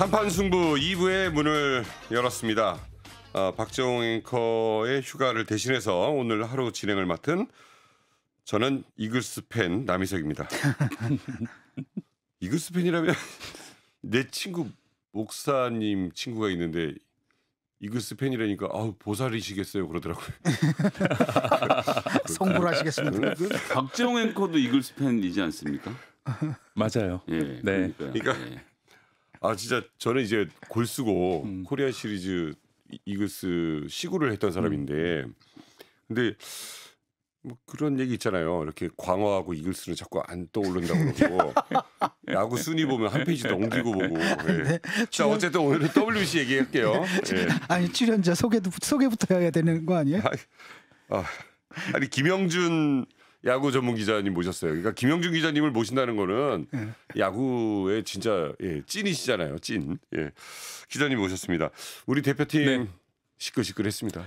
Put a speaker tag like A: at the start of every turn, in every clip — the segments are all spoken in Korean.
A: 한판 승부 2부의 문을 열었습니다. 박정웅 앵커의 휴가를 대신해서 오늘 하루 진행을 맡은 저는 이글스 팬 남희석입니다. 이글스 팬이라면 내 친구 목사님 친구가 있는데 이글스 팬이라니까 보살이시겠어요 그러더라고요.
B: 성불 하시겠습니다.
C: 박정웅 앵커도 이글스 팬이지 않습니까?
D: 맞아요.
C: 예,
D: 네.
A: 그러니까 진짜 저는 이제 골 쓰고 코리아 시리즈 이글스 시구를 했던 사람인데 근데 뭐 그런 얘기 있잖아요. 이렇게 광화하고 이글스는 자꾸 안 떠오른다고 그러고 야구 순위 보면 한 페이지 넘기고 보고. 네. 자 어쨌든 오늘은 WBC 얘기할게요. 네.
B: 아니 출연자 소개부터 해야 되는 거 아니에요?
A: 아니 김영준 야구 전문 기자님 모셨어요. 그러니까 김영준 기자님을 모신다는 거는 야구의 진짜 찐이시잖아요. 찐. 기자님 모셨습니다. 우리 대표팀 시끌시끌했습니다.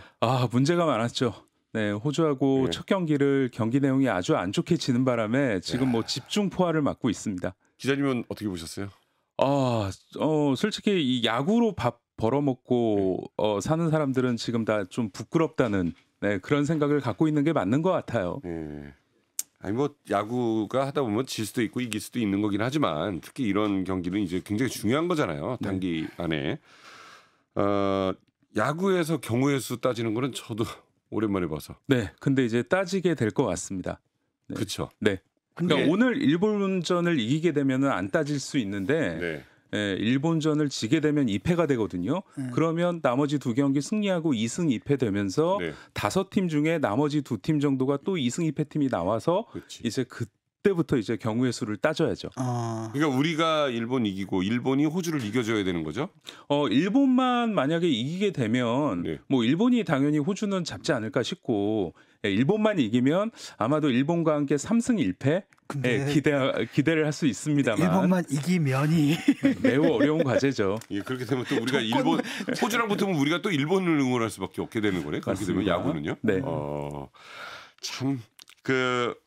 D: 문제가 많았죠. 네, 호주하고 첫 경기를 경기 내용이 아주 안 좋게 지는 바람에 지금 뭐 집중 포화를 맞고 있습니다.
A: 기자님은 어떻게 보셨어요?
D: 솔직히 이 야구로 밥 벌어먹고 사는 사람들은 지금 다 좀 부끄럽다는 그런 생각을 갖고 있는 게 맞는 것 같아요.
A: 아니 뭐 야구가 하다 보면 질 수도 있고 이길 수도 있는 거긴 하지만 특히 이런 경기는 이제 굉장히 중요한 거잖아요. 단기 안에. 야구에서 경우의 수 따지는 거는 저도 오랜만에 봐서.
D: 네, 근데 이제 따지게 될 것 같습니다. 네.
A: 그렇죠.
D: 네. 그러니까 오늘 일본전을 이기게 되면은 안 따질 수 있는데 일본전을 지게 되면 2패가 되거든요. 그러면 나머지 두 경기 승리하고 2승 2패 되면서 5팀 중에 나머지 2팀 정도가 또 2승 2패 팀이 나와서 이제 그때부터 이제 경우의 수를 따져야죠.
A: 그러니까 우리가 일본 이기고 일본이 호주를 이겨줘야 되는 거죠?
D: 일본만 만약에 이기게 되면 뭐 일본이 당연히 호주는 잡지 않을까 싶고 일본만 이기면 아마도 일본과 함께 3승 1패 기대를 할 수 있습니다만
B: 일본만 이기면이
D: 매우 어려운 과제죠.
A: 그렇게 되면 또 우리가 일본 호주랑 붙으면 우리가 또 일본을 응원할 수밖에 없게 되는 거네. 그렇게 되면 야구는요.
D: 네.
A: 참.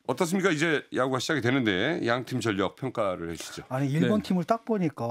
A: 어떻습니까? 이제 야구가 시작이 되는데 양팀 전력 평가를 해주시죠.
B: 아니 일본 팀을 딱 보니까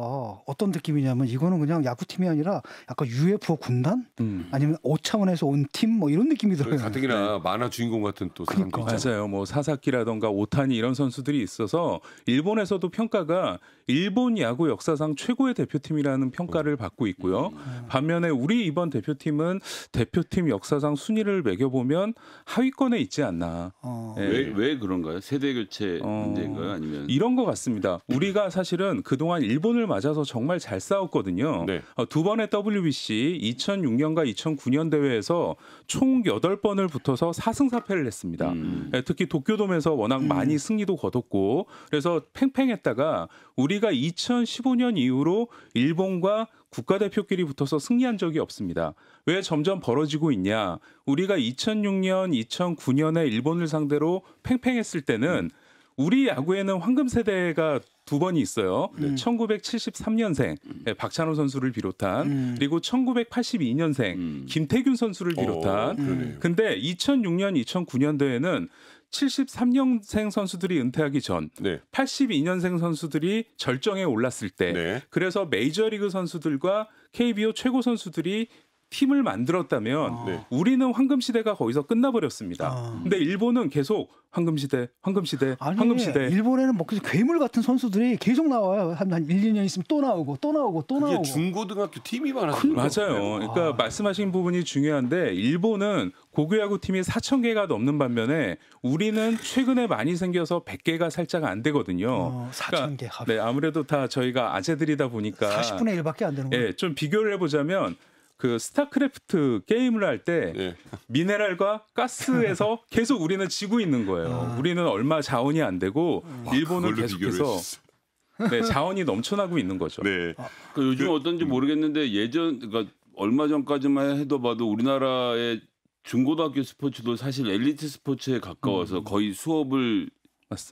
B: 어떤 느낌이냐면 이거는 그냥 야구팀이 아니라 약간 UFO 군단? 아니면 5차원에서 온 팀 뭐 이런 느낌이 들어요.
A: 가뜩이나 만화 주인공 같은 또 사람도 있잖아요.
D: 맞아요. 뭐 사사키라던가 오타니 이런 선수들이 있어서 일본에서도 평가가 일본 야구 역사상 최고의 대표팀이라는 평가를 받고 있고요. 반면에 우리 이번 대표팀은 대표팀 역사상 순위를 매겨보면 하위권에 있지 않나.
C: 왜 그런가요? 세대 교체 문제인가요? 아니면
D: 이런 것 같습니다. 우리가 사실은 그동안 일본을 맞아서 정말 잘 싸웠거든요. 두 번의 WBC 2006년과 2009년 대회에서 총 8번을 붙어서 4승 4패를 했습니다. 특히 도쿄돔에서 워낙 많이 승리도 거뒀고 그래서 팽팽했다가 우리가 2015년 이후로 일본과 국가대표끼리 붙어서 승리한 적이 없습니다. 왜 점점 벌어지고 있냐? 우리가 2006년, 2009년에 일본을 상대로 팽팽했을 때는 우리 야구에는 황금 세대가 2번이 있어요. 1973년생 박찬호 선수를 비롯한 그리고 1982년생 김태균 선수를 비롯한 근데 2006년, 2009년 대회는 73년생 선수들이 은퇴하기 전 82년생 선수들이 절정에 올랐을 때 그래서 메이저리그 선수들과 KBO 최고 선수들이 팀을 만들었다면 우리는 황금시대가 거기서 끝나버렸습니다. 근데 일본은 계속 황금시대.
B: 일본에는 뭐 괴물 같은 선수들이 계속 나와요. 한 1, 2년 있으면 또 나오고.
A: 그게 중고등학교 팀이 많아서
D: 맞아요. 그러니까 말씀하신 부분이 중요한데 일본은 고교야구 팀이 4,000개가 넘는 반면에 우리는 최근에 많이 생겨서 100개가 살짝 안 되거든요.
B: 4,000개.
D: 그러니까, 아무래도 다 저희가 아재들이다 보니까
B: 40분의 1밖에 안 되는 거예요.
D: 좀 비교를 해보자면 그 스타크래프트 게임을 할 때 미네랄과 가스에서 계속 우리는 지고 있는 거예요. 우리는 얼마 자원이 안 되고 일본은 계속해서 자원이 넘쳐나고 있는 거죠.
C: 요즘 어떤지 모르겠는데 그러니까 얼마 전까지만 해도 봐도 우리나라의 중고등학교 스포츠도 사실 엘리트 스포츠에 가까워서 거의 수업을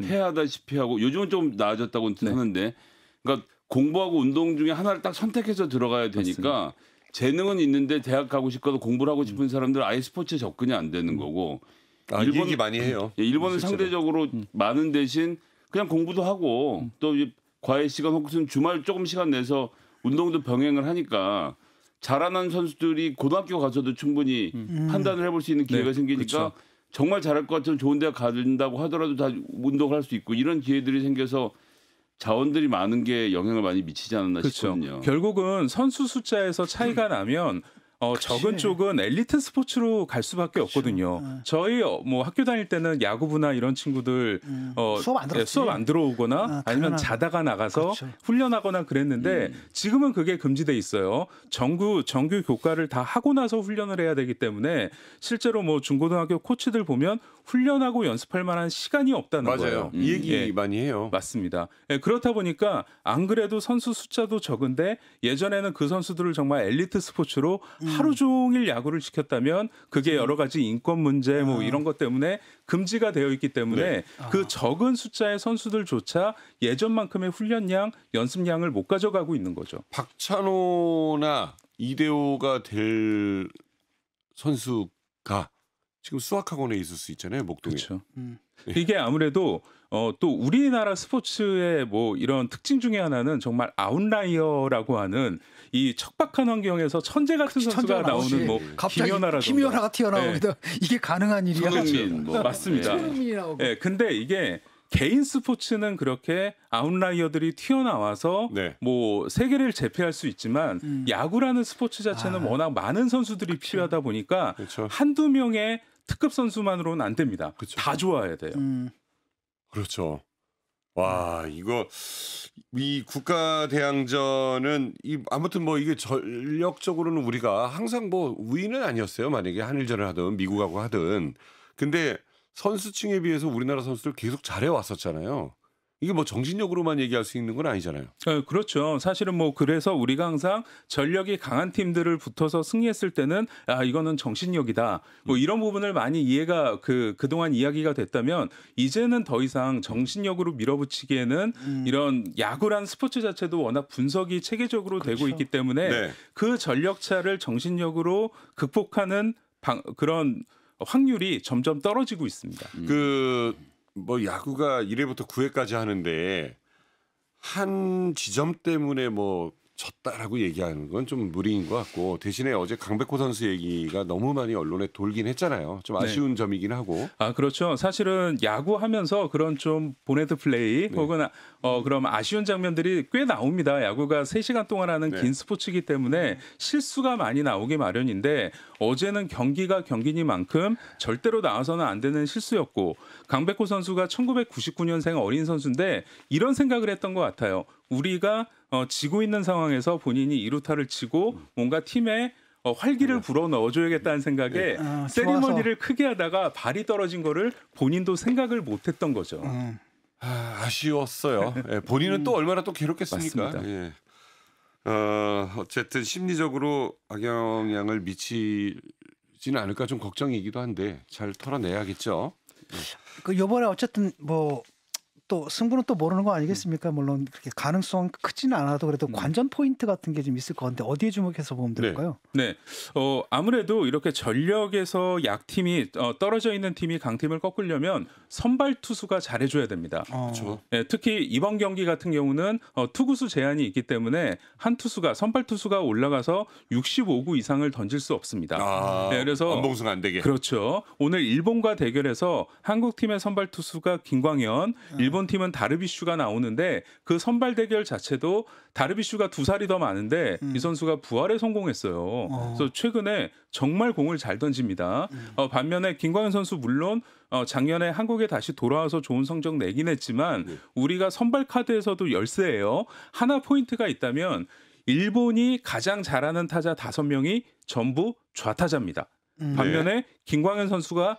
C: 해하다시피 하고 요즘은 좀 나아졌다고 하는데 그러니까 공부하고 운동 중에 하나를 딱 선택해서 들어가야 되니까 재능은 있는데 대학 가고 싶거나 공부를 하고 싶은 사람들 아예 스포츠에 접근이 안 되는 거고.
A: 일본 얘기 많이 해요.
C: 일본은 실제로. 상대적으로 많은 대신 그냥 공부도 하고 또 과외 시간 혹은 주말 조금 시간 내서 운동도 병행을 하니까 잘하는 선수들이 고등학교 가서도 충분히 판단을 해볼 수 있는 기회가 생기니까 그렇죠. 정말 잘할 것 같으면 좋은 데 간다고 하더라도 다 운동을 할 수 있고 이런 기회들이 생겨서 자원들이 많은 게 영향을 많이 미치지 않았나
D: 그렇죠.
C: 싶거든요.
D: 결국은 선수 숫자에서 차이가 나면 적은 쪽은 엘리트 스포츠로 갈 수밖에 없거든요. 저희 뭐 학교 다닐 때는 야구부나 이런 친구들 수업 안 들어오거나 아니면 자다가 나가서 그렇죠. 훈련하거나 그랬는데 지금은 그게 금지돼 있어요. 정규 교과를 다 하고 나서 훈련을 해야 되기 때문에 실제로 뭐 중고등학교 코치들 보면 훈련하고 연습할 만한 시간이 없다는
A: 맞아요.
D: 거예요.
A: 이 얘기 많이 해요.
D: 맞습니다. 그렇다 보니까 안 그래도 선수 숫자도 적은데 예전에는 그 선수들을 정말 엘리트 스포츠로 하루 종일 야구를 시켰다면 그게 여러 가지 인권 문제 뭐 이런 것 때문에 금지가 되어 있기 때문에 그 적은 숫자의 선수들조차 예전만큼의 훈련량, 연습량을 못 가져가고 있는 거죠.
A: 박찬호나 이대호가 될 선수가 지금 수학학원에 있을 수 있잖아요, 목동에.
D: 그렇죠. 이게 아무래도 또 우리나라 스포츠의 뭐 이런 특징 중에 하나는 정말 아웃라이어라고 하는 이 척박한 환경에서 천재 같은 선수가 나오는 뭐
B: 김연아가 튀어나오기도 이게 가능한 일이야.
D: 뭐 맞습니다. 근데 이게 개인 스포츠는 그렇게 아웃라이어들이 튀어나와서 뭐 세계를 제패할 수 있지만 야구라는 스포츠 자체는 워낙 많은 선수들이 필요하다 보니까
A: 그렇죠.
D: 한두 명의 특급 선수만으로는 안 됩니다. 그렇죠. 다 좋아야 돼요.
A: 그렇죠. 와, 이 국가대항전은 아무튼 뭐 이게 전력적으로는 우리가 항상 뭐 우위는 아니었어요. 만약에 한일전을 하든 미국하고 하든. 근데 선수층에 비해서 우리나라 선수들 계속 잘해 왔었잖아요. 이게 뭐 정신력으로만 얘기할 수 있는 건 아니잖아요.
D: 그렇죠. 사실은 뭐 그래서 우리가 항상 전력이 강한 팀들을 붙어서 승리했을 때는 이거는 정신력이다. 뭐 이런 부분을 많이 이해가 그동안 이야기가 됐다면 이제는 더 이상 정신력으로 밀어붙이기에는 이런 야구란 스포츠 자체도 워낙 분석이 체계적으로 되고 있기 때문에 그 전력차를 정신력으로 극복하는 그런 확률이 점점 떨어지고 있습니다.
A: 뭐 야구가 1회부터 9회까지 하는데 한 지점 때문에 뭐 졌다라고 얘기하는 건 좀 무리인 것 같고 대신에 어제 강백호 선수 얘기가 너무 많이 언론에 돌긴 했잖아요. 좀 아쉬운 점이긴 하고.
D: 그렇죠. 사실은 야구하면서 그런 좀 보네드 플레이 혹은 그럼 아쉬운 장면들이 꽤 나옵니다. 야구가 3시간 동안 하는 긴 스포츠이기 때문에 실수가 많이 나오기 마련인데 어제는 경기가 경기니만큼 절대로 나와서는 안 되는 실수였고 강백호 선수가 1999년생 어린 선수인데 이런 생각을 했던 것 같아요. 우리가 지고 있는 상황에서 본인이 2루타를 치고 뭔가 팀에 활기를 불어 넣어줘야겠다는 생각에 세리머니를 크게 하다가 발이 떨어진 거를 본인도 생각을 못했던 거죠.
A: 아쉬웠어요. 본인은 또 얼마나 또 괴롭겠습니까?
D: 맞습니다.
A: 어쨌든 심리적으로 악영향을 미치지는 않을까 좀 걱정이기도 한데 잘 털어내야겠죠.
B: 이번에 어쨌든 뭐 또 승부는 또 모르는 거 아니겠습니까? 물론 그렇게 가능성 크지는 않아도 그래도 관전 포인트 같은 게 좀 있을 것 같은데 어디에 주목해서 보면 될까요?
D: 아무래도 이렇게 전력에서 약팀이 떨어져 있는 팀이 강팀을 꺾으려면 선발 투수가 잘해줘야 됩니다.
A: 그렇죠.
D: 특히 이번 경기 같은 경우는 투구수 제한이 있기 때문에 한 투수가 선발 투수가 올라가서 65구 이상을 던질 수 없습니다.
A: 그래서 원봉승 안 되게.
D: 그렇죠. 오늘 일본과 대결에서 한국 팀의 선발 투수가 김광현, 일본 팀은 다르비슈가 나오는데 그 선발 대결 자체도 다르비슈가 2살이 더 많은데 이 선수가 부활에 성공했어요. 그래서 최근에 정말 공을 잘 던집니다. 반면에 김광현 선수 물론 작년에 한국에 다시 돌아와서 좋은 성적 내긴 했지만 우리가 선발 카드에서도 열세예요. 하나 포인트가 있다면 일본이 가장 잘하는 타자 5명이 전부 좌타자입니다. 반면에 김광현 선수가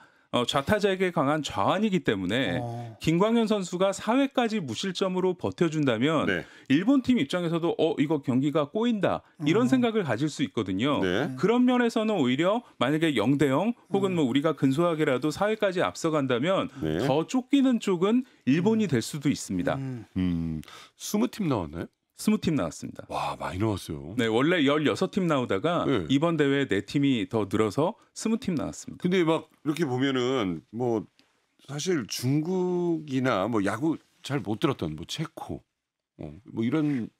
D: 좌타자에게 강한 좌완이기 때문에 김광현 선수가 4회까지 무실점으로 버텨준다면 일본 팀 입장에서도 이거 경기가 꼬인다 이런 생각을 가질 수 있거든요. 그런 면에서는 오히려 만약에 0대0 혹은 뭐 우리가 근소하게라도 4회까지 앞서간다면 더 쫓기는 쪽은 일본이 될 수도 있습니다.
A: 20팀 나왔나요?
D: 20팀 나왔습니다.
A: 와, 많이 나왔어요.
D: 원래 16팀 나오다가 이번 대회에 4팀이 더 늘어서 20팀 나왔습니다.
A: 근데 막 이렇게 보면은 뭐 사실 중국이나 뭐 야구 잘 못 들었던 뭐 체코 뭐 이런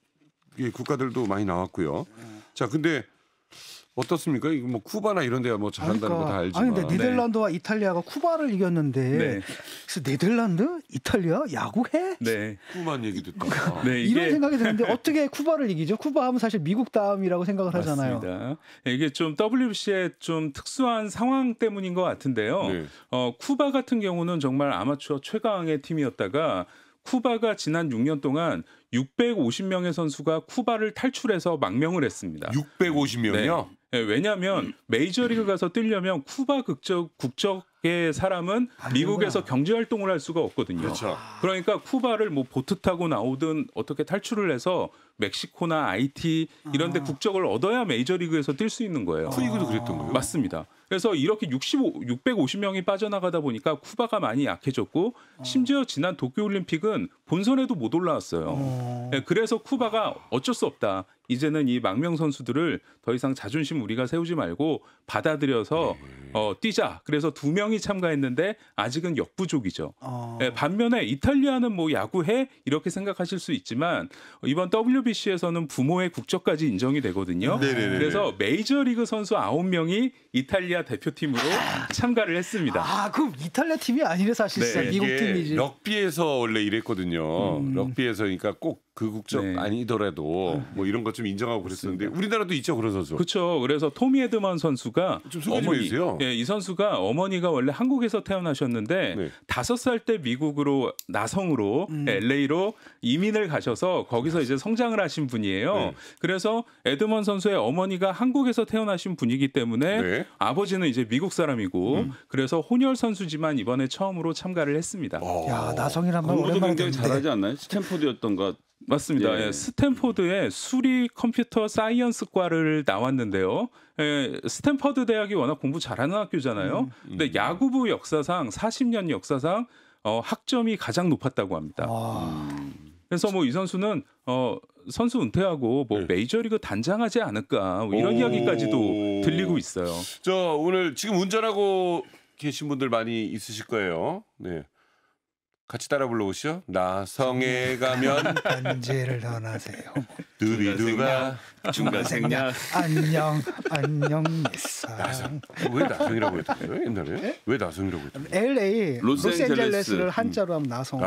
A: 예, 국가들도 많이 나왔고요. 자, 근데 어떻습니까? 이거 뭐 쿠바나 이런 데가 뭐 잘한다는 거 다 알지만.
B: 아니 근데 네덜란드와 이탈리아가 쿠바를 이겼는데 그래서 네덜란드, 이탈리아 야구해?
D: 네.
A: 쿠바만 얘기 듣다가
D: 네,
B: 이런 생각이 드는데 어떻게 쿠바를 이기죠? 쿠바 하면 사실 미국 다음이라고 생각을 하잖아요.
D: 맞습니다. 이게 좀 WBC의 좀 특수한 상황 때문인 것 같은데요.
A: 네.
D: 쿠바 같은 경우는 정말 아마추어 최강의 팀이었다가 쿠바가 지난 6년 동안 650명의 선수가 쿠바를 탈출해서 망명을 했습니다.
A: 650명이요?
D: 네, 왜냐하면 메이저리그 가서 뛰려면 쿠바 국적의 사람은 미국에서 경제활동을 할 수가 없거든요.
A: 그렇죠.
D: 그러니까 쿠바를 뭐 보트 타고 나오든 어떻게 탈출을 해서 멕시코나 IT 이런 데 국적을 얻어야 메이저리그에서 뛸 수 있는 거예요.
A: 프리그도 그랬던 거예요?
D: 맞습니다. 그래서 이렇게 650명이 빠져나가다 보니까 쿠바가 많이 약해졌고 심지어 지난 도쿄올림픽은 본선에도 못 올라왔어요. 그래서 쿠바가 어쩔 수 없다. 이제는 이 망명 선수들을 더 이상 자존심 우리가 세우지 말고 받아들여서 뛰자. 그래서 2명이 참가했는데 아직은 역부족이죠. 반면에 이탈리아는 뭐 야구해 이렇게 생각하실 수 있지만 이번 WBC에서는 부모의 국적까지 인정이 되거든요. 그래서 메이저리그 선수 9명이 이탈리아 대표팀으로 참가를 했습니다.
B: 아, 그럼 이탈리아 팀이 아니래 사실상
D: 네,
B: 미국 팀이지.
A: 럭비에서 원래 이랬거든요. 럭비에서 그러니까 꼭 그 국적 아니더라도 뭐 이런 것 좀 인정하고 그랬었는데 우리나라도 있죠 그런 선수.
D: 그렇죠. 그래서 토미 에드먼 선수가
A: 좀 소개 좀 해주세요.
D: 이 선수가 어머니가 원래 한국에서 태어나셨는데 5살 때 미국으로 나성으로 LA로 이민을 가셔서 거기서 이제 성장을 하신 분이에요. 그래서 에드먼 선수의 어머니가 한국에서 태어나신 분이기 때문에 아버지는 이제 미국 사람이고 그래서 혼혈 선수지만 이번에 처음으로 참가를 했습니다.
B: 야, 나성이란 말
C: 공부도
B: 오랜만에
C: 굉장히
B: 듣는데.
C: 잘하지 않나요? 스탠포드였던가.
D: 맞습니다. 예, 스탠포드의 수리 컴퓨터 사이언스과를 나왔는데요. 스탠퍼드 대학이 워낙 공부 잘하는 학교잖아요. 근데 야구부 역사상 40년 역사상 학점이 가장 높았다고 합니다. 그래서 뭐 이 선수는 선수 은퇴하고 뭐 메이저리그 단장하지 않을까 뭐 이런 이야기까지도 들리고 있어요.
A: 저 오늘 지금 운전하고 계신 분들 많이 있으실 거예요. 네. 같이 따라 불러보시죠. 나성에 가면
B: 반지를 전하세요.
A: 두비두가
C: 중간생략.
B: 안녕 내상.
A: 왜 나성이라고 했어요? 옛날에? 왜 나성이라고 했어요?
B: LA
C: 로스앤젤레스.
B: 로스앤젤레스를 한자로 하면 나성.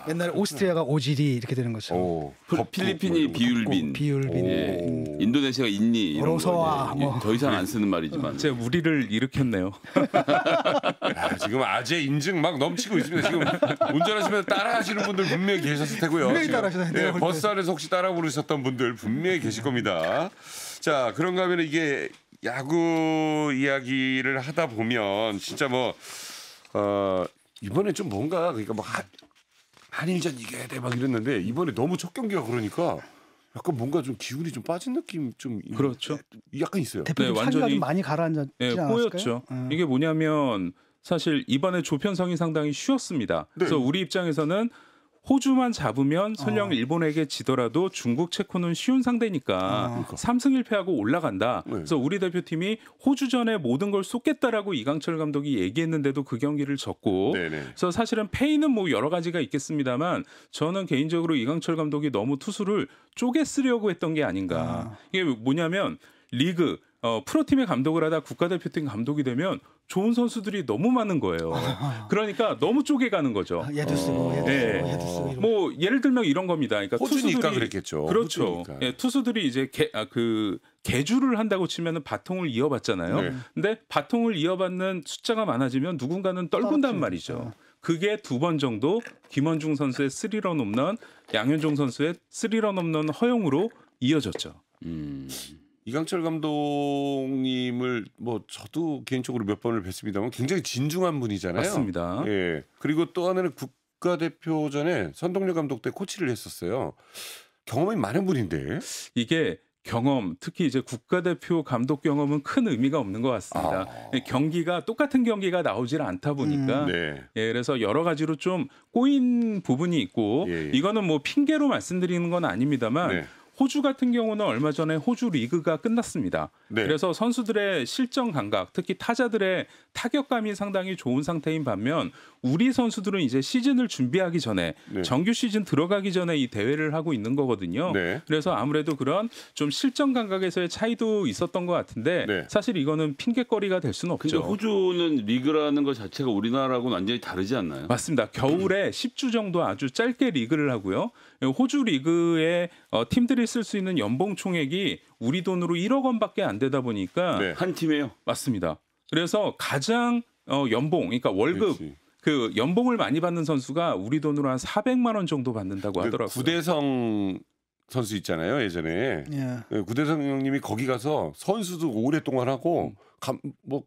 B: 옛날에 오스트리아가 오지리 이렇게 되는 것처럼.
C: 필리핀이 비율빈.
B: 비율빈.
C: 인도네시아가 인니. 이런
B: 로소아,
C: 거
B: 뭐.
C: 더 이상 안 쓰는 말이지만.
D: 제가 우리를 일으켰네요.
A: 지금 아재 인증 막 넘치고 있습니다. 지금 운전하시면서 따라하시는 분들 분명히 계셨을 테고요.
B: 분명히
A: 지금,
B: 따라하시나요?
A: 네, 버스 안에서 혹시 따라 부르셨던 분들 분명히 계실 겁니다. 자, 그런가 하면 이게 야구 이야기를 하다 보면 진짜 뭐 이번에 좀 뭔가 그러니까 뭐 한일전 이겨야 돼 막 이랬는데 이번에 너무 첫 경기가 그러니까 약간 뭔가 좀 기운이 좀 빠진 느낌 좀
D: 그렇죠.
A: 약간 있어요.
B: 대표님 차기가 좀 많이 가라앉지 않았을까요?
D: 꼬였죠. 이게 뭐냐면 사실 이번에 조편성이 상당히 쉬웠습니다. 그래서 우리 입장에서는 호주만 잡으면 설령 일본에게 지더라도 중국, 체코는 쉬운 상대니까 3승 1패하고 올라간다. 그래서 우리 대표팀이 호주전에 모든 걸 쏟겠다라고 이강철 감독이 얘기했는데도 그 경기를 졌고 그래서 사실은 페이는 뭐 여러 가지가 있겠습니다만 저는 개인적으로 이강철 감독이 너무 투수를 쪼개 쓰려고 했던 게 아닌가. 이게 뭐냐면 리그 프로팀의 감독을 하다 국가대표팀 감독이 되면 좋은 선수들이 너무 많은 거예요. 그러니까 너무 쪼개가는 거죠.
B: 얘도 쓰고 얘도 쓰고.
D: 뭐 예를 들면 이런 겁니다. 그러니까
A: 호주니까
D: 투수들이
A: 그랬겠죠.
D: 그렇죠. 투수들이 이제 개주를 한다고 치면은 바통을 이어받잖아요. 근데 바통을 이어받는 숫자가 많아지면 누군가는 떨군단 말이죠. 그게 2번 정도 김원중 선수의 3런 홈런, 양현종 선수의 3런 홈런 허용으로 이어졌죠.
A: 이강철 감독님을 뭐 저도 개인적으로 몇 번을 뵀습니다만 굉장히 진중한 분이잖아요.
D: 맞습니다.
A: 예. 그리고 또 하나는 국가대표전에 선동열 감독 때 코치를 했었어요. 경험이 많은 분인데 이게
D: 경험, 특히 이제 국가대표 감독 경험은 큰 의미가 없는 것 같습니다. 경기가 똑같은 경기가 나오질 않다 보니까 그래서 여러 가지로 좀 꼬인 부분이 있고 이거는 뭐 핑계로 말씀드리는 건 아닙니다만 호주 같은 경우는 얼마 전에 호주 리그가 끝났습니다.
A: 네.
D: 그래서 선수들의 실전 감각, 특히 타자들의 타격감이 상당히 좋은 상태인 반면 우리 선수들은 이제 시즌을 준비하기 전에
A: 네.
D: 정규 시즌 들어가기 전에 이 대회를 하고 있는 거거든요.
A: 네.
D: 그래서 아무래도 그런 좀 실전 감각에서의 차이도 있었던 것 같은데
A: 네.
D: 사실 이거는 핑계거리가 될 수는
C: 근데
D: 없죠.
C: 호주는 리그라는 것 자체가 우리나라하고는 완전히 다르지 않나요?
D: 맞습니다. 겨울에 10주 정도 아주 짧게 리그를 하고요. 호주 리그의 팀들이 쓸 수 있는 연봉 총액이 우리 돈으로 1억 원밖에 안 되다 보니까
A: 네.
C: 한 팀이에요.
D: 맞습니다. 그래서 가장 연봉, 그러니까 월급
A: 그렇지.
D: 그 연봉을 많이 받는 선수가 우리 돈으로 한 400만 원 정도 받는다고 하더라고요.
A: 구대성 선수 있잖아요. 예전에
B: 예.
A: 구대성 형님이 거기 가서 선수도 오랫동안 하고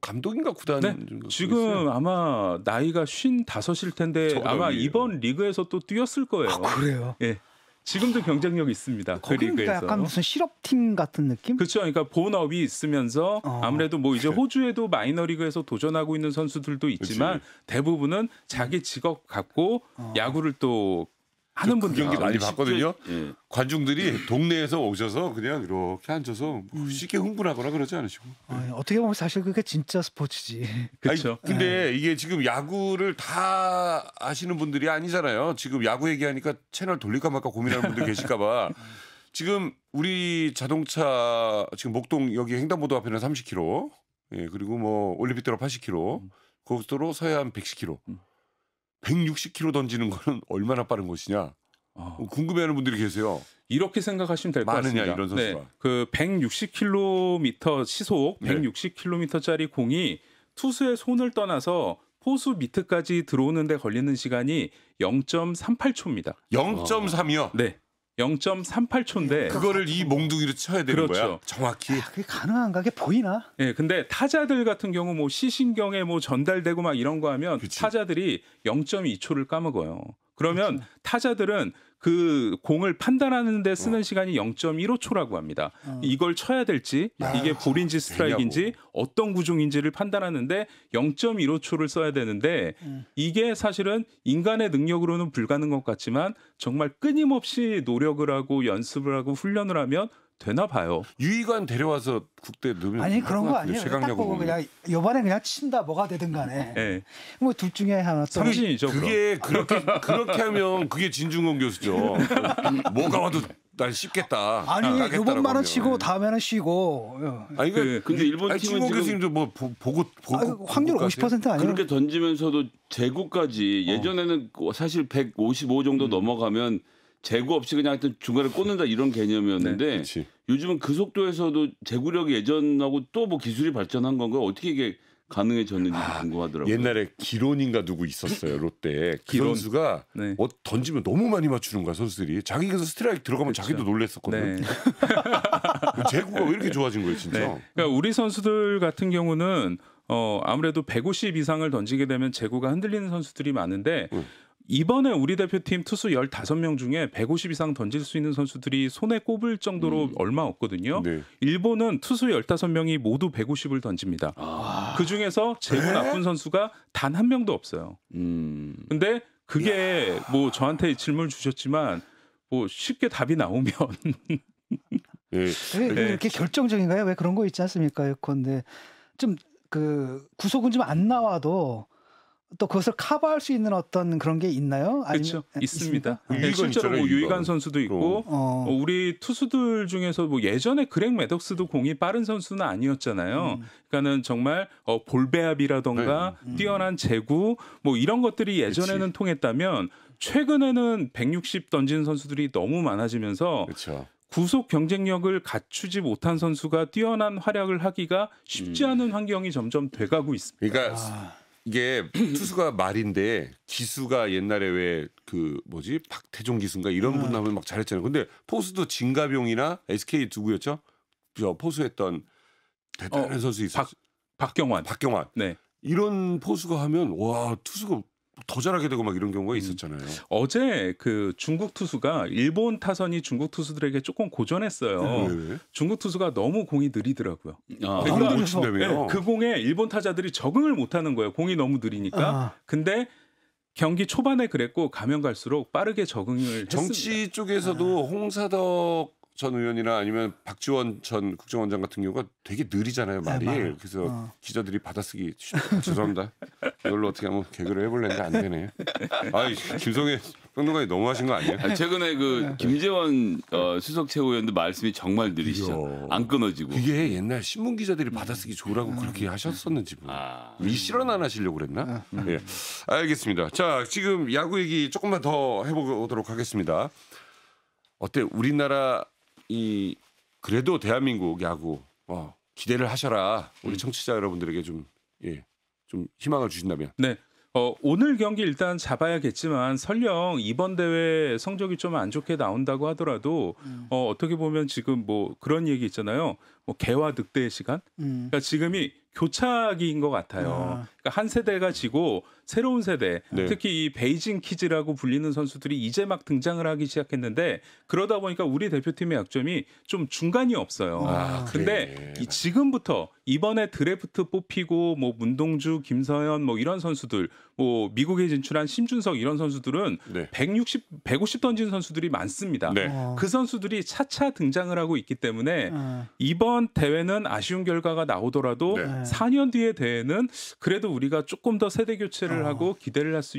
A: 감독인가 구단
D: 네. 지금 아마 나이가 55일 텐데 아마
A: 저렴이에요.
D: 이번 리그에서 또 뛰었을 거예요.
B: 아, 그래요?
D: 예. 지금도 경쟁력이 있습니다. 그
B: 거기는
D: 리그에서.
B: 약간 무슨 실업팀 같은 느낌?
D: 그렇죠. 그러니까 본업이 있으면서 아무래도 뭐 이제 호주에도 마이너리그에서 도전하고 있는 선수들도 있지만 대부분은 자기 직업 갖고 야구를 또 하는
A: 그
D: 분들
A: 경기 많이 봤거든요.
C: 예.
A: 관중들이 동네에서 오셔서 그냥 이렇게 앉아서 쉽게 흥분하거나 그러지 않으시고.
B: 어떻게 보면 사실 그게 진짜 스포츠지.
D: 그렇죠.
A: 아니, 근데 이게 지금 야구를 다 아시는 분들이 아니잖아요. 지금 야구 얘기하니까 채널 돌릴까 말까 고민하는 분들 계실까봐. 지금 우리 자동차 지금 목동 여기 횡단보도 앞에는 30km, 예, 그리고 뭐 올림픽대로 80km, 고속도로 서해안 110km. 160km 던지는 거는 얼마나 빠른 것이냐 궁금해하는 분들이 계세요.
D: 이렇게 생각하시면 될 것
A: 많으냐,
D: 같습니다.
A: 이런 선수가.
D: 그 160km 시속 160km짜리 공이 투수의 손을 떠나서 포수 밑까지 들어오는데 걸리는 시간이 0.38초입니다.
A: 0.3이요.
D: 네, 0.38초인데
A: 그거를 이 몽둥이로 쳐야 되는
D: 그렇죠.
A: 거야. 정확히.
B: 그게 가능한가? 그게 보이나?
D: 예, 근데 타자들 같은 경우 뭐 시신경에 뭐 전달되고 막 이런 거 하면
A: 그치.
D: 타자들이 0.2초를 까먹어요. 그러면 타자들은 그 공을 판단하는 데 쓰는 시간이 0.15초라고 합니다. 이걸 쳐야 될지 이게 볼인지 스트라이크인지 어떤 구종인지를 판단하는데 0.15초를 써야 되는데 이게 사실은 인간의 능력으로는 불가능한 것 같지만 정말 끊임없이 노력을 하고 연습을 하고 훈련을 하면 되나 봐요.
A: 유희관 데려와서 국대 넣으면
B: 아니 그런 거 아니에요.
A: 최강
B: 딱 보고
A: 야구.
B: 그냥 요번에 그냥 친다 뭐가 되든 간에
D: 네.
B: 뭐 둘 중에 하나 또
D: 삼신이죠.
A: 그게 그렇게 하면 그게 진중권 교수죠. 뭐가 와도 난 씹겠다.
B: 아니
A: 나겠다라고
B: 요번만은
A: 하면.
B: 치고 다음에는 쉬고
A: 아니
C: 근데 일본
A: 아니,
C: 팀은
A: 진중권
C: 지금
A: 교수님도 뭐 보고
B: 확률 50% 아니에요?
C: 그렇게 던지면서도 제구까지 예전에는 사실 155 정도 넘어가면 제구 없이 그냥 하여튼 중간에 꽂는다 이런 개념이었는데
A: 그렇지.
C: 요즘은 그 속도에서도 제구력이 예전하고 또 뭐 기술이 발전한 건가 어떻게 이게 가능해졌는지 궁금하더라고요.
A: 옛날에 기론인가 누구 있었어요 롯데. 그
D: 기론.
A: 선수가
D: 네.
A: 던지면 너무 많이 맞추는 거야 선수들이. 자기가 스트라이크 들어가면 자기도 놀랬었거든.
D: 네.
A: 제구가 왜 이렇게 좋아진 거예요 진짜.
D: 네. 그러니까 우리 선수들 같은 경우는 아무래도 150 이상을 던지게 되면 제구가 흔들리는 선수들이 많은데 이번에 우리 대표팀 투수 15명 중에 150 이상 던질 수 있는 선수들이 손에 꼽을 정도로 얼마 없거든요.
A: 네.
D: 일본은 투수 15명이 모두 150을 던집니다. 그중에서 제구 나쁜 선수가 단 한 명도 없어요. 근데 그게 뭐 저한테 질문을 주셨지만 뭐 쉽게 답이 나오면
A: 예.
B: 왜 이렇게 결정적인가요? 왜 그런 거 있지 않습니까? 근데 좀 그 구속은 좀 안 나와도 또 그것을 커버할 수 있는 어떤 그런 게 있나요?
D: 그렇죠. 있습니다. 네,
A: 유희관
D: 실제로
A: 있잖아요,
D: 뭐
A: 유희관.
D: 유희관 선수도 있고 우리 투수들 중에서 뭐 예전에 그렉 매덕스도 공이 빠른 선수는 아니었잖아요. 그러니까는 정말 볼배합이라던가 뛰어난 제구 뭐 이런 것들이 예전에는 통했다면 최근에는 160 던지는 선수들이 너무 많아지면서
A: 그렇죠.
D: 구속 경쟁력을 갖추지 못한 선수가 뛰어난 활약을 하기가 쉽지 않은 환경이 점점 돼가고 있습니다.
A: 그러니까 이게 투수가 말인데 기수가 옛날에 왜 그 뭐지 박태종 기수인가 이런 분 하면 막 잘했잖아요. 근데 포수도 진가병이나 SK 누구였죠? 저 포수했던 대단한 선수 있었어요.
D: 박경환.
A: 네. 이런 포수가 하면 와 투수가 더 잘하게 되고 막 이런 경우가 있었잖아요.
D: 어제 그 중국 투수가 일본 타선이 중국 투수들에게 조금 고전했어요.
A: 네.
D: 중국 투수가 너무 공이 느리더라고요.
A: 그러니까 못 친다며요.
D: 그 공에 일본 타자들이 적응을 못하는 거예요. 공이 너무 느리니까. 근데 경기 초반에 그랬고 가면 갈수록 빠르게 적응을
A: 정치
D: 했습니다.
A: 쪽에서도 홍사덕 전 의원이나 아니면 박지원 전 국정원장 같은 경우가 되게 느리잖아요 말이.
B: 네,
A: 그래서 기자들이 받아쓰기 죄송합니다. 이걸로 어떻게 하면 개그를 해볼랬는데 안 되네. 아이 김성애 평론가님 너무하신 거 아니에요?
C: 최근에 그 김재원 수석 최고위원도 말씀이 정말 느리시죠. 안 끊어지고.
A: 그게 옛날 신문 기자들이 받아쓰기 좋으라고 그렇게 하셨었는지 뭐. 이 실언 안 하시려고 그랬나? 예, 알겠습니다. 자 지금 야구 얘기 조금만 더 해보도록 하겠습니다. 어때 우리나라 이 그래도 대한민국 야구 기대를 하셔라. 우리 청취자 여러분들에게 좀 희망을 주신다면.
D: 네. 오늘 경기 일단 잡아야겠지만 설령 이번 대회 성적이 좀 안 좋게 나온다고 하더라도 어떻게 보면 지금 뭐 그런 얘기 있잖아요. 뭐 개와 늑대의 시간. 그러니까 지금이 교차기인 것 같아요. 그러니까 한 세대가 지고 새로운 세대,
A: 네.
D: 특히 이 베이징 키즈라고 불리는 선수들이 이제 막 등장을 하기 시작했는데 그러다 보니까 우리 대표팀의 약점이 좀 중간이 없어요. 근데 지금부터 이번에 드래프트 뽑히고 뭐 문동주, 김서현 뭐 이런 선수들, 뭐 미국에 진출한 심준석 이런 선수들은 150 던진 선수들이 많습니다.
A: 네.
D: 그 선수들이 차차 등장을 하고 있기 때문에 이번 대회는 아쉬운 결과가 나오더라도 4년 뒤의 대회는 그래도 우리가 조금 더 세대 교체를 하고 기대를 할 수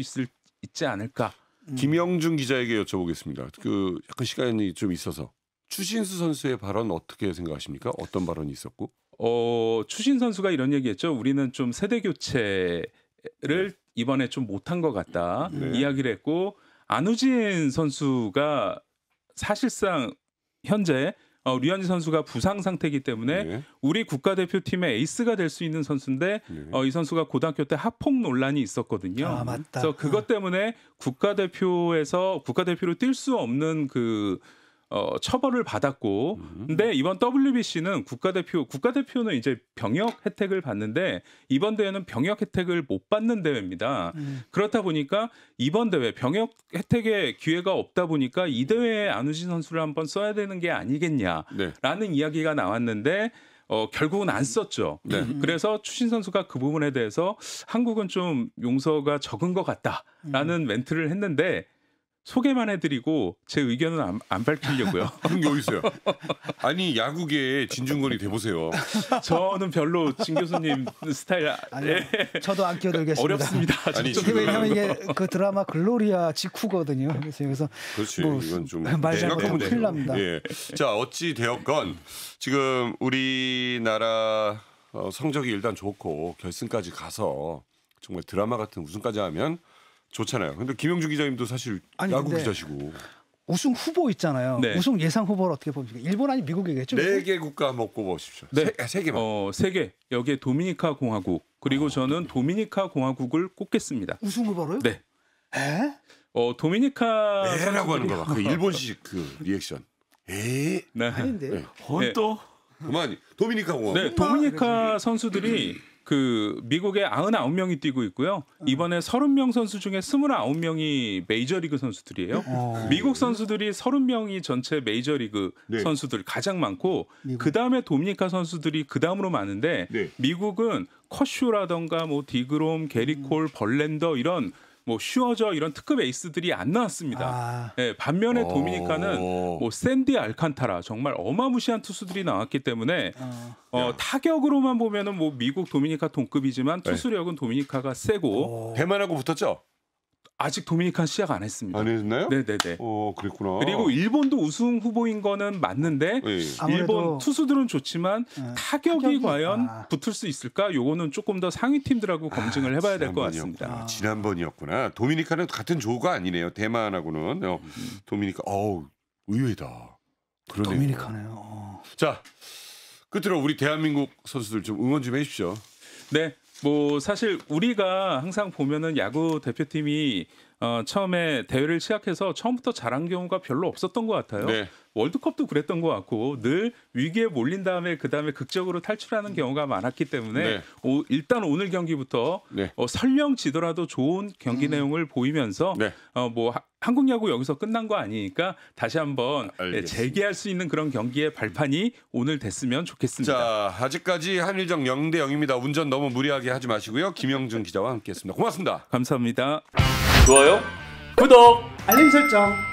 D: 있지 않을까.
A: 김영준 기자에게 여쭤보겠습니다. 그 약간 시간이 좀 있어서 추신수 선수의 발언 어떻게 생각하십니까? 어떤 발언이 있었고?
D: 추신 선수가 이런 얘기했죠. 우리는 좀 세대 교체를 이번에 좀 못한 것 같다 이야기를 했고 안우진 선수가 사실상 현재 류현진 선수가 부상 상태이기 때문에 우리 국가대표팀의 에이스가 될 수 있는 선수인데 이 선수가 고등학교 때 하폭 논란이 있었거든요.
B: 맞다.
D: 그래서 그것 때문에 국가대표로 뛸 수 없는 그 처벌을 받았고, 근데 이번 WBC는 국가대표는 이제 병역 혜택을 받는데 이번 대회는 병역 혜택을 못 받는 대회입니다. 그렇다 보니까 이번 대회 병역 혜택의 기회가 없다 보니까 이 대회에 안우진 선수를 한번 써야 되는 게 아니겠냐라는 이야기가 나왔는데. 결국은 안 썼죠. 그래서 추신 선수가 그 부분에 대해서 한국은 좀 용서가 적은 것 같다라는 멘트를 했는데 소개만 해드리고 제 의견은 안 밝히려고요.
A: 그럼 여기 있어요. 아니 야구계의 진중권이 돼보세요.
D: 저는 별로 진 교수님 스타일
B: 저도 안 끼어들겠습니다.
D: 어렵습니다.
A: 아니,
B: 왜냐하면 이게 그 드라마 글로리아 직후거든요. 그래서
A: 그렇지.
B: 뭐
A: 이건 좀
B: 말 잘못하면 큰일 납니다.
A: 예. 자 어찌 되었건 지금 우리나라 성적이 일단 좋고 결승까지 가서 정말 드라마 같은 우승까지 하면 좋잖아요. 근데 김영주 기자님도 사실 야구 기자시고
B: 우승 후보 있잖아요.
D: 네.
B: 우승 예상 후보를 어떻게 봅니까? 일본 아니 미국이겠죠?
A: 4개 국가 한번 꼽아보십시오.
D: 네.
A: 3개만.
D: 3개. 여기에 도미니카 공화국 그리고 저는 도미니카 공화국을 꼽겠습니다.
B: 우승 후보로요?
D: 네.
B: 에?
D: 도미니카
A: 에라고 하는 거 봐. 그 일본식 그 리액션. 에?
D: 네.
B: 아닌데.
C: 또
A: 그만. 도미니카 공화국.
D: 네, 도미니카 선수들이 그 미국에 99명이 뛰고 있고요. 이번에 30명 선수 중에 29명이 메이저리그 선수들이에요. 미국 선수들이 30명이 전체 메이저리그 선수들 가장 많고 그다음에 도미니카 선수들이 그다음으로 많은데 미국은 커쇼라던가 뭐 디그롬, 게리콜, 벌랜더 이런 뭐 슈어저 이런 특급 에이스들이 안 나왔습니다. 네, 반면에 도미니카는 뭐 샌디 알칸타라 정말 어마무시한 투수들이 나왔기 때문에 타격으로만 보면은 뭐 미국 도미니카 동급이지만 투수력은 도미니카가 세고
A: 대만하고 붙었죠?
D: 아직 도미니카는 시작 안 했습니다.
A: 안 했나요?
D: 네네네.
A: 그랬구나.
D: 그리고 일본도 우승 후보인 거는 맞는데 일본 투수들은 좋지만 타격이 과연 붙을 수 있을까? 요거는 조금 더 상위 팀들하고 검증을 해봐야 될 것 같습니다.
A: 지난번이었구나. 도미니카는 같은 조가 아니네요. 대만하고는 도미니카. 의외다. 그러네요.
B: 도미니카네요.
A: 자 끝으로 우리 대한민국 선수들 좀 응원 좀 해주십시오.
D: 네. 뭐 사실 우리가 항상 보면은 야구 대표팀이 처음에 대회를 시작해서 처음부터 잘한 경우가 별로 없었던 것 같아요. 월드컵도 그랬던 것 같고 늘 위기에 몰린 다음에 그다음에 극적으로 탈출하는 경우가 많았기 때문에 일단 오늘 경기부터 설령 지더라도 좋은 경기 내용을 보이면서 뭐 한국 야구 여기서 끝난 거 아니니까 다시 한번 재개할 수 있는 그런 경기의 발판이 오늘 됐으면 좋겠습니다.
A: 자 아직까지 한일전 0대0입니다. 운전 너무 무리하게 하지 마시고요. 김영준 기자와 함께했습니다. 고맙습니다.
D: 감사합니다.
C: 좋아요, 구독,
B: 알림 설정.